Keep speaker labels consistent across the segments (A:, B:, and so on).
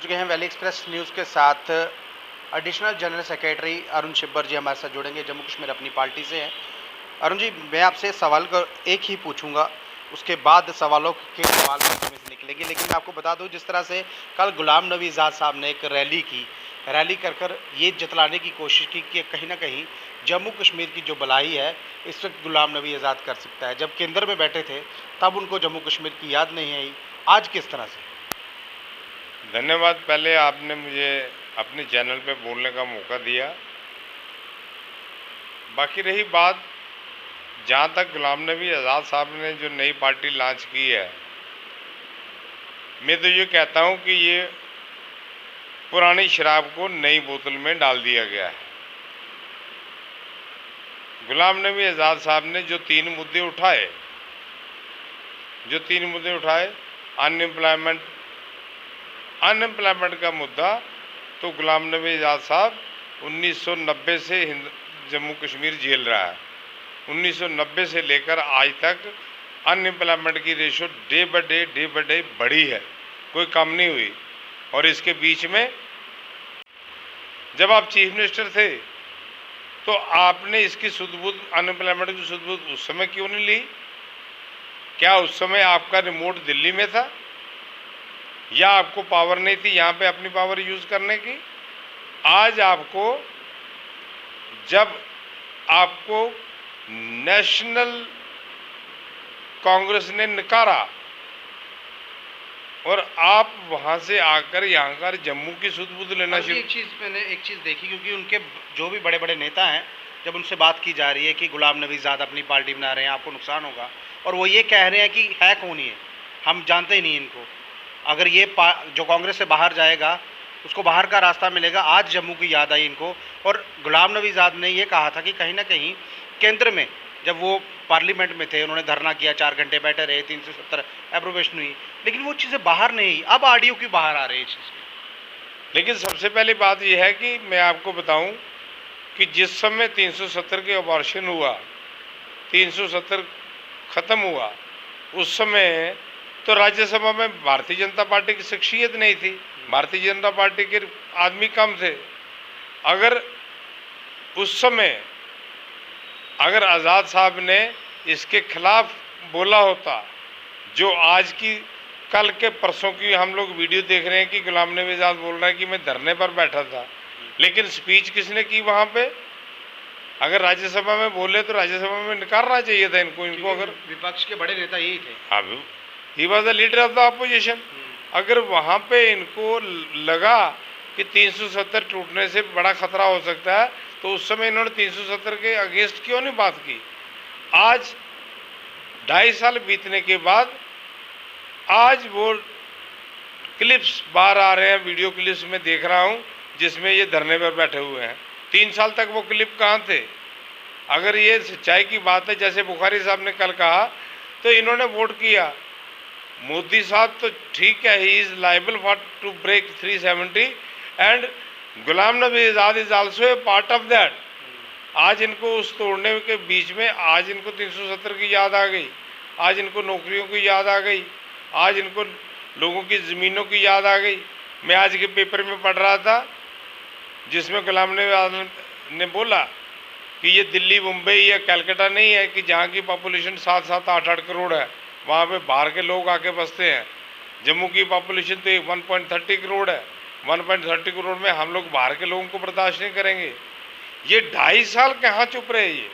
A: चुके हैं valley express News के साथ additional general secretary Arun Chhibber ji हमारे साथ जुड़ेंगे, जम्मू कश्मीर अपनी पार्टी से हैं। अरुण जी, मैं आपसे सवाल एक ही पूछूंगा, उसके बाद सवालों के सवाल में से निकलेंगे। लेकिन मैं आपको बता दूं, जिस तरह से कल गुलाम नबी आज़ाद साहब ने एक रैली कर ये जतलाने की कोशिश की कि कहीं ना कहीं जम्मू कश्मीर की जो भलाई है इस वक्त गुलाम नबी आज़ाद कर सकता है। जब केंद्र में बैठे थे तब उनको जम्मू कश्मीर की याद नहीं आई, आज किस तरह से?
B: धन्यवाद। पहले आपने मुझे अपने चैनल पे बोलने का मौका दिया। बाकी रही बात, जहाँ तक गुलाम नबी आज़ाद साहब ने जो नई पार्टी लॉन्च की है, मैं तो ये कहता हूँ कि ये पुरानी शराब को नई बोतल में डाल दिया गया है। गुलाम नबी आज़ाद साहब ने जो तीन मुद्दे उठाए, अनएम्प्लॉयमेंट का मुद्दा, तो गुलाम नबी आज़ाद साहब 1990 से जम्मू कश्मीर झेल रहा है। 1990 से लेकर आज तक अनएम्प्लॉयमेंट की रेशो डे बाय डे बढ़ी है, कोई कम नहीं हुई। और इसके बीच में जब आप चीफ मिनिस्टर थे तो आपने इसकी सुध-बुध, अनएम्प्लॉयमेंट की सुध-बुध उस समय क्यों नहीं ली? क्या उस समय आपका रिमोट दिल्ली में था, या आपको पावर नहीं थी यहाँ पे अपनी पावर यूज करने की? आज जब आपको नेशनल कांग्रेस ने नकारा और आप वहां से आकर यहाँ का जम्मू की सुध-बुध लेना शुरू।
A: मैंने एक चीज़ देखी, क्योंकि उनके जो भी बड़े बड़े नेता हैं, जब उनसे बात की जा रही है कि गुलाम नबी आज़ाद अपनी पार्टी बना रहे हैं, आपको नुकसान होगा, और वो ये कह रहे हैं कि है कौन ये, हम जानते ही नहीं इनको। अगर ये जो कांग्रेस से बाहर जाएगा उसको बाहर का रास्ता मिलेगा। आज जम्मू की याद आई इनको, और गुलाम नबी आज़ाद ने ये कहा था कि कहीं ना कहीं केंद्र में जब वो पार्लियामेंट में थे, उन्होंने धरना किया, 4 घंटे बैठे रहे, 370 एप्रोवेशन हुई, लेकिन वो चीज़ें बाहर नहीं। अब आरडीओ क्यों बाहर आ रही है चीज़?
B: लेकिन सबसे पहली बात यह है कि मैं आपको बताऊं कि जिस समय 370 के अबॉर्शन हुआ, 370 खत्म हुआ, उस समय तो राज्यसभा में भारतीय जनता पार्टी की शख्सियत नहीं थी, भारतीय जनता पार्टी के आदमी कम थे। अगर उस समय आज़ाद साहब ने इसके खिलाफ बोला होता, जो आज की कल के परसों की हम लोग वीडियो देख रहे हैं कि गुलाम नबी आज़ाद बोल रहा है कि मैं धरने पर बैठा था, लेकिन स्पीच किसने की वहां पे? अगर राज्यसभा में बोले तो राज्यसभा में नकारना चाहिए था इनको। अगर
A: विपक्ष के बड़े नेता यही थे,
B: अब he was the leader of the opposition. अगर वहां पे इनको लगा कि 370 टूटने से बड़ा खतरा हो सकता है, तो उस समय इन्होंने 370 के अगेंस्ट क्यों नहीं बात की? आज 2.5 साल बीतने के बाद आज वो क्लिप्स बाहर आ रहे हैं, वीडियो क्लिप्स में देख रहा हूं, जिसमें ये धरने पर बैठे हुए हैं। 3 साल तक वो क्लिप कहां थे? अगर ये सच्चाई की बात है, जैसे बुखारी साहब ने कल कहा, तो इन्होंने वोट किया। मोदी साहब तो ठीक है, he is liable for to break 370, and Ghulam Nabi Azad is also a part of that. आज इनको उस तोड़ने के बीच में आज इनको 370 की याद आ गई, आज इनको नौकरियों की याद आ गई, आज इनको लोगों की ज़मीनों की याद आ गई। मैं आज के पेपर में पढ़ रहा था, जिसमें गुलाम नबी आज़ाद ने बोला कि ये दिल्ली, मुंबई या कलकत्ता नहीं है कि जहाँ की पॉपुलेशन 7-7, 8-8 करोड़ है, वहाँ पे बाहर के लोग आके बसते हैं। जम्मू की पॉपुलेशन तो 1.30 करोड़ है, 1.30 करोड़ में हम लोग बाहर के लोगों को बर्दाश्त नहीं करेंगे। ये 2.5 साल कहाँ चुप रहे? ये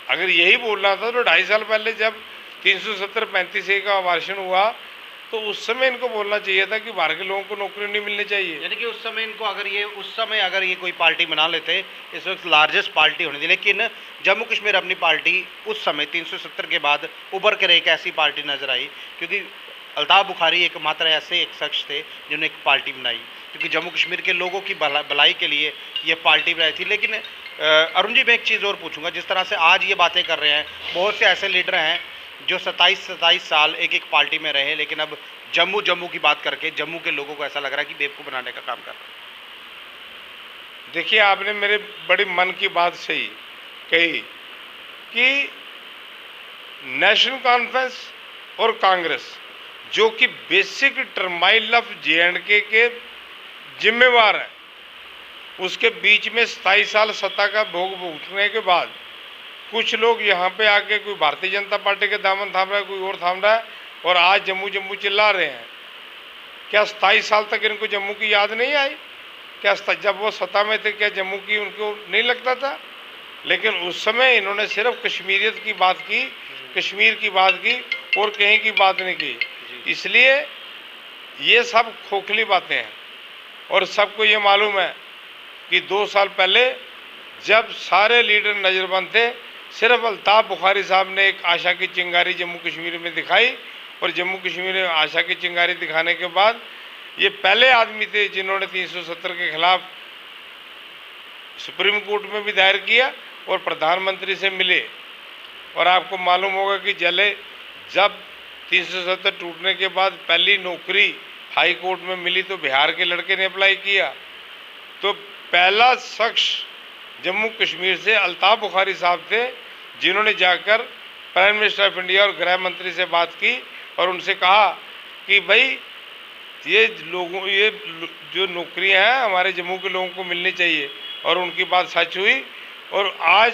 B: अगर यही बोलना था तो 2.5 साल पहले जब 370-35 का अबॉर्शन हुआ, तो उस समय इनको बोलना चाहिए था कि बाहर के लोगों को नौकरी नहीं मिलनी चाहिए।
A: यानी कि उस समय इनको अगर ये कोई पार्टी बना लेते, इस वक्त लार्जेस्ट पार्टी होनी थी। लेकिन जम्मू कश्मीर अपनी पार्टी उस समय 370 के बाद उभर कर एक ऐसी पार्टी नजर आई, क्योंकि अल्ताफ बुखारी एकमात्र ऐसे एक शख्स थे जिन्होंने एक पार्टी बनाई, क्योंकि जम्मू कश्मीर के लोगों की भलाई के लिए ये पार्टी बनाई थी। लेकिन अरुण जी, मैं एक चीज़ और पूछूंगा, जिस तरह से आज ये बातें कर रहे हैं, बहुत से ऐसे लीडर हैं जो 27 साल एक पार्टी में रहे, लेकिन अब जम्मू की बात करके जम्मू के लोगों को ऐसा लग रहा है कि बेवकूफ़ बनाने का काम कर रहे हैं।
B: देखिए, आपने मेरे बड़ी मन की बात सही कही कि नेशनल कॉन्फ्रेंस और कांग्रेस जो कि बेसिक टर्माइल ऑफ JNK के जिम्मेवार है, उसके बीच में 27 साल सत्ता का भोग भुगतने के बाद कुछ लोग यहाँ पे आके कोई भारतीय जनता पार्टी के दामन थाम रहा है, कोई और थाम रहा है, और आज जम्मू जम्मू चिल्ला रहे हैं। क्या 27 साल तक इनको जम्मू की याद नहीं आई? क्या जब वो सत्ता में थे क्या जम्मू की उनको नहीं लगता था? लेकिन उस समय इन्होंने सिर्फ कश्मीरियत की बात की, कश्मीर की बात की, और कहीं की बात नहीं की। इसलिए ये सब खोखली बातें हैं। और सबको ये मालूम है कि 2 साल पहले जब सारे लीडर नज़रबंद थे, सिर्फ अल्ताफ़ बुखारी साहब ने एक आशा की चिंगारी जम्मू कश्मीर में दिखाई, और जम्मू कश्मीर में आशा की चिंगारी दिखाने के बाद ये पहले आदमी थे जिन्होंने 370 के खिलाफ सुप्रीम कोर्ट में भी दायर किया और प्रधानमंत्री से मिले। और आपको मालूम होगा कि जब 370 टूटने के बाद पहली नौकरी हाई कोर्ट में मिली तो बिहार के लड़के ने अप्लाई किया। तो पहला शख्स जम्मू कश्मीर से अल्ताफ़ बुखारी साहब थे जिन्होंने जाकर प्राइम मिनिस्टर ऑफ इंडिया और गृह मंत्री से बात की और उनसे कहा कि भाई ये जो नौकरियां हैं हमारे जम्मू के लोगों को मिलनी चाहिए, और उनकी बात सच हुई। और आज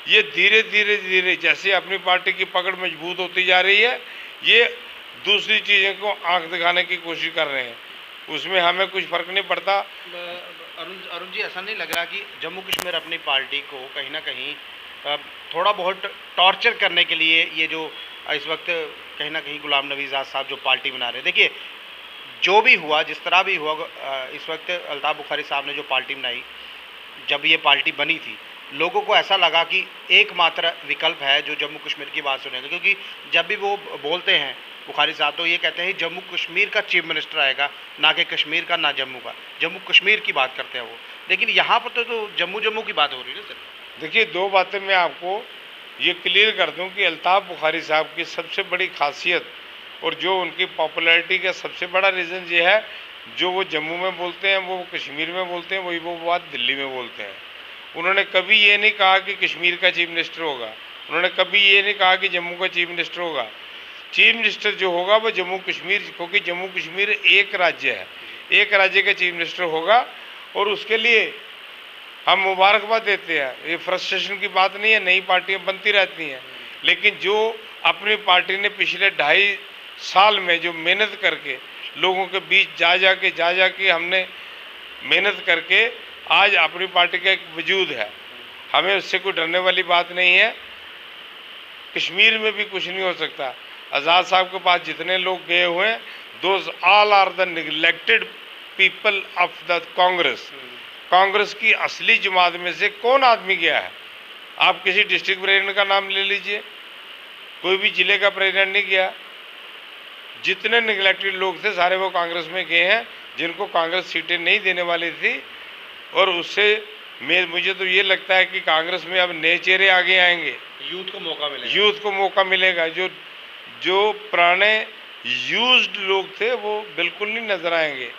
B: ये धीरे धीरे जैसे अपनी पार्टी की पकड़ मजबूत होती जा रही है, ये दूसरी चीज़ों को आंख दिखाने की कोशिश कर रहे हैं, उसमें हमें कुछ फ़र्क नहीं पड़ता।
A: अरुण जी, ऐसा नहीं लग रहा कि जम्मू कश्मीर अपनी पार्टी को कहीं ना कहीं थोड़ा बहुत टॉर्चर करने के लिए ये जो इस वक्त कहीं ना कहीं गुलाम नबी आज़ाद साहब जो पार्टी बना रहे हैं? देखिए, जो भी हुआ, जिस तरह भी हुआ, इस वक्त अल्ताफ़ बुखारी साहब ने जो पार्टी बनाई, जब ये पार्टी बनी थी, लोगों को ऐसा लगा कि एकमात्र विकल्प है जो जम्मू कश्मीर की बात सुनेगा, क्योंकि जब भी वो बोलते हैं बुखारी साहब तो ये कहते हैं जम्मू कश्मीर का चीफ मिनिस्टर आएगा, ना कि कश्मीर का, ना जम्मू का। जम्मू कश्मीर की बात करते हैं वो, लेकिन यहाँ पर तो जम्मू की बात हो रही है ना सर।
B: देखिए, 2 बातें मैं आपको ये क्लियर कर दूं कि अल्ताफ़ बुखारी साहब की सबसे बड़ी खासियत और जो उनकी पॉपुलैरिटी का सबसे बड़ा रीज़न ये है, जो वो जम्मू में बोलते हैं वो कश्मीर में बोलते हैं, वही वो बात दिल्ली में बोलते हैं। उन्होंने कभी ये नहीं कहा कि कश्मीर का चीफ मिनिस्टर होगा, उन्होंने कभी ये नहीं कहा कि जम्मू का चीफ मिनिस्टर होगा। चीफ मिनिस्टर जो होगा वो जम्मू कश्मीर, क्योंकि जम्मू कश्मीर एक राज्य है, एक राज्य का चीफ मिनिस्टर होगा, और उसके लिए हम मुबारकबाद देते हैं। ये फ्रस्ट्रेशन की बात नहीं है, नई पार्टियां बनती रहती हैं, लेकिन जो अपनी पार्टी ने पिछले 2.5 साल में जो मेहनत करके लोगों के बीच जा के हमने मेहनत करके आज अपनी पार्टी का एक वजूद है, हमें उससे कोई डरने वाली बात नहीं है। कश्मीर में भी कुछ नहीं हो सकता। आज़ाद साहब के पास जितने लोग गए हुए हैं, those all are the neglected people of the Congress. Congress की असली जमात में से कौन आदमी गया है? आप किसी डिस्ट्रिक्ट प्रेसिडेंट का नाम ले लीजिए, कोई भी जिले का प्रेसिडेंट नहीं गया। जितने निगलेक्टेड लोग थे सारे वो कांग्रेस में गए हैं, जिनको कांग्रेस सीटें नहीं देने वाली थी। और उससे मुझे तो ये लगता है कि कांग्रेस में अब नए चेहरे आगे आएंगे,
A: यूथ को मौका मिलेगा,
B: यूथ को मौका मिलेगा। जो पुराने यूज्ड लोग थे वो बिल्कुल नहीं नजर आएंगे।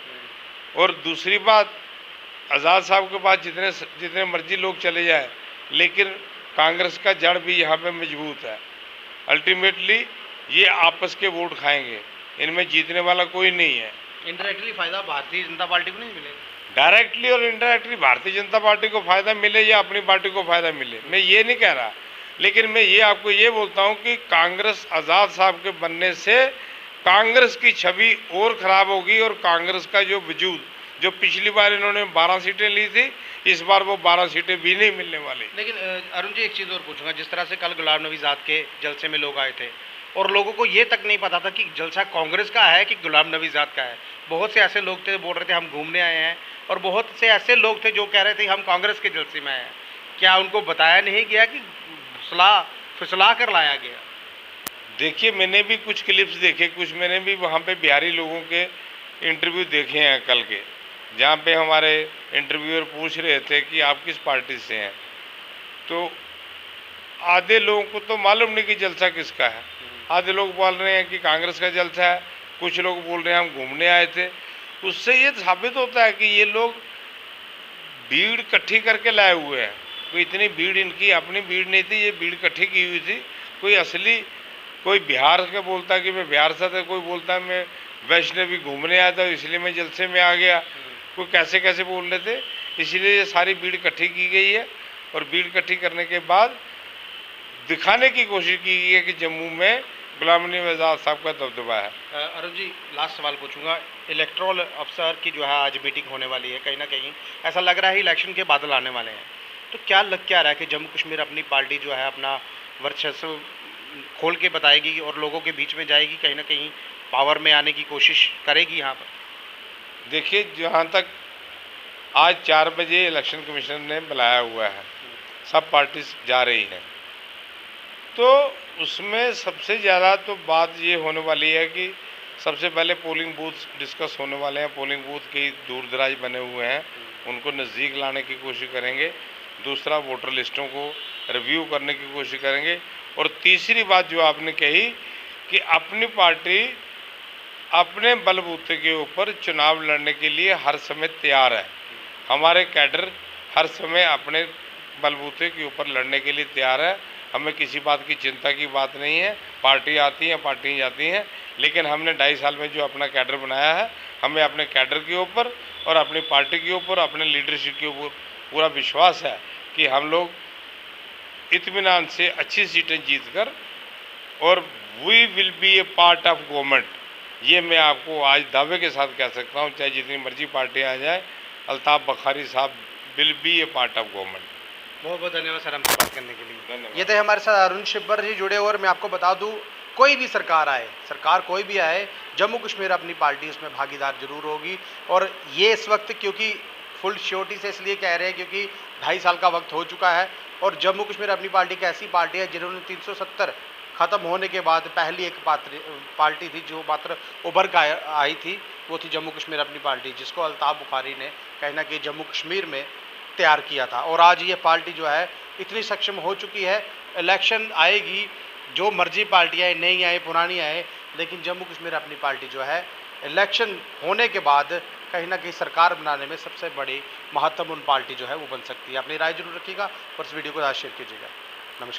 B: और दूसरी बात, आज़ाद साहब के पास जितने मर्जी लोग चले जाए, लेकिन कांग्रेस का जड़ भी यहाँ पे मजबूत है। अल्टीमेटली ये आपस के वोट खाएंगे, इनमें जीतने वाला कोई नहीं है।
A: इनडायरेक्टली फायदा भारतीय जनता पार्टी को नहीं मिलेगा?
B: डायरेक्टली और इनडायरेक्टली भारतीय जनता पार्टी को फायदा मिले या अपनी पार्टी को फायदा मिले, मैं ये नहीं कह रहा, लेकिन मैं ये आपको ये बोलता हूँ कि कांग्रेस आज़ाद साहब के बनने से कांग्रेस की छवि और ख़राब होगी, और कांग्रेस का जो वजूद, जो पिछली बार इन्होंने 12 सीटें ली थी, इस बार वो 12 सीटें भी नहीं मिलने वाली।
A: लेकिन अरुण जी, एक चीज़ और पूछूंगा, जिस तरह से कल गुलाम नबी आज़ाद के जलसे में लोग आए थे और लोगों को ये तक नहीं पता था कि जलसा कांग्रेस का है कि गुलाम नबी आज़ाद का है। बहुत से ऐसे लोग थे बोल रहे थे हम घूमने आए हैं, और बहुत से ऐसे लोग थे जो कह रहे थे हम कांग्रेस के जलसे में आए हैं। क्या उनको बताया नहीं गया कि फुसला कर लाया गया?
B: देखिए, मैंने भी कुछ क्लिप्स देखे, कुछ मैंने भी वहाँ पे बिहारी लोगों के इंटरव्यू देखे हैं कल के, जहाँ पे हमारे इंटरव्यूअर पूछ रहे थे कि आप किस पार्टी से हैं। तो आधे लोगों को तो मालूम नहीं कि जलसा किसका है, आधे लोग बोल रहे हैं कि कांग्रेस का जलसा है, कुछ लोग बोल रहे हैं हम घूमने आए थे। उससे ये साबित होता है कि ये लोग भीड़ इकट्ठी करके लाए हुए हैं। कोई इतनी भीड़ इनकी अपनी भीड़ नहीं थी, ये भीड़ इकट्ठी की हुई थी। कोई असली कोई बिहार का बोलता है कि मैं बिहार से था, कोई बोलता है मैं वैष्णवी घूमने आया था इसलिए मैं जलसे में आ गया, कोई कैसे कैसे बोल रहे थे। इसलिए ये सारी भीड़ इकट्ठी की गई है और भीड़ इकट्ठी करने के बाद दिखाने की कोशिश की गई है कि जम्मू में गुलाम नबी आज़ाद साहब का दबदबा है।
A: अरुण जी, लास्ट सवाल पूछूंगा। इलेक्टोरल अफसर की जो है आज मीटिंग होने वाली है, कहीं ना कहीं ऐसा लग रहा है इलेक्शन के बादल आने वाले हैं, तो क्या लग क्या रहा है कि जम्मू कश्मीर अपनी पार्टी जो है अपना वर्चस्व खोल के बताएगी और लोगों के बीच में जाएगी, कहीं ना कहीं पावर में आने की कोशिश करेगी यहाँ पर?
B: देखिए, जहाँ तक आज 4 बजे इलेक्शन कमीशन ने बुलाया हुआ है, सब पार्टी जा रही हैं, तो उसमें सबसे ज़्यादा तो बात ये होने वाली है कि सबसे पहले पोलिंग बूथ डिस्कस होने वाले हैं। पोलिंग बूथ कई दूर दराज बने हुए हैं, उनको नज़दीक लाने की कोशिश करेंगे। दूसरा, वोटर लिस्टों को रिव्यू करने की कोशिश करेंगे। और तीसरी बात जो आपने कही कि अपनी पार्टी अपने बलबूते के ऊपर चुनाव लड़ने के लिए हर समय तैयार है। हमारे कैडर हर समय अपने बलबूते के ऊपर लड़ने के लिए तैयार है। हमें किसी बात की चिंता की बात नहीं है। पार्टी आती हैं, पार्टी जाती हैं, लेकिन हमने 2.5 साल में जो अपना कैडर बनाया है, हमें अपने कैडर के ऊपर और अपनी पार्टी के ऊपर, अपने लीडरशिप के ऊपर पूरा विश्वास है कि हम लोग इत्मीनान से अच्छी सीटें जीतकर और we will be a part of government, ये मैं आपको आज दावे के साथ कह सकता हूँ। चाहे जितनी मर्जी पार्टियाँ आ जाए, अल्ताफ़ बुखारी साहब will be a part of government.
A: बहुत बहुत धन्यवाद सर हमसे बात करने के लिए।
B: धन्यवाद।
A: ये थे हमारे साथ अरुण शिब्बर जी जुड़े। और मैं आपको बता दूं, कोई भी सरकार आए, सरकार कोई भी आए, जम्मू कश्मीर अपनी पार्टी उसमें भागीदार जरूर होगी। और ये इस वक्त क्योंकि फुल श्योरिटी से इसलिए कह रहे हैं क्योंकि 2.5 साल का वक्त हो चुका है और जम्मू कश्मीर अपनी पार्टी एक ऐसी पार्टी है जिन्होंने 370 ख़त्म होने के बाद पहली एक पार्टी थी जो मात्र उभर का आई थी, वो थी जम्मू कश्मीर अपनी पार्टी, जिसको अल्ताफ़ बुखारी ने कहीं ना कहीं जम्मू कश्मीर में तैयार किया था। और आज ये पार्टी जो है इतनी सक्षम हो चुकी है। इलेक्शन आएगी, जो मर्जी पार्टी आए, नई आए, पुरानी आए, लेकिन जम्मू कश्मीर अपनी पार्टी जो है इलेक्शन होने के बाद कहीं ना कहीं सरकार बनाने में सबसे बड़ी महत्वपूर्ण पार्टी जो है वो बन सकती है। अपनी राय जरूर रखिएगा और इस वीडियो को ज़्यादा शेयर कीजिएगा। नमस्कार।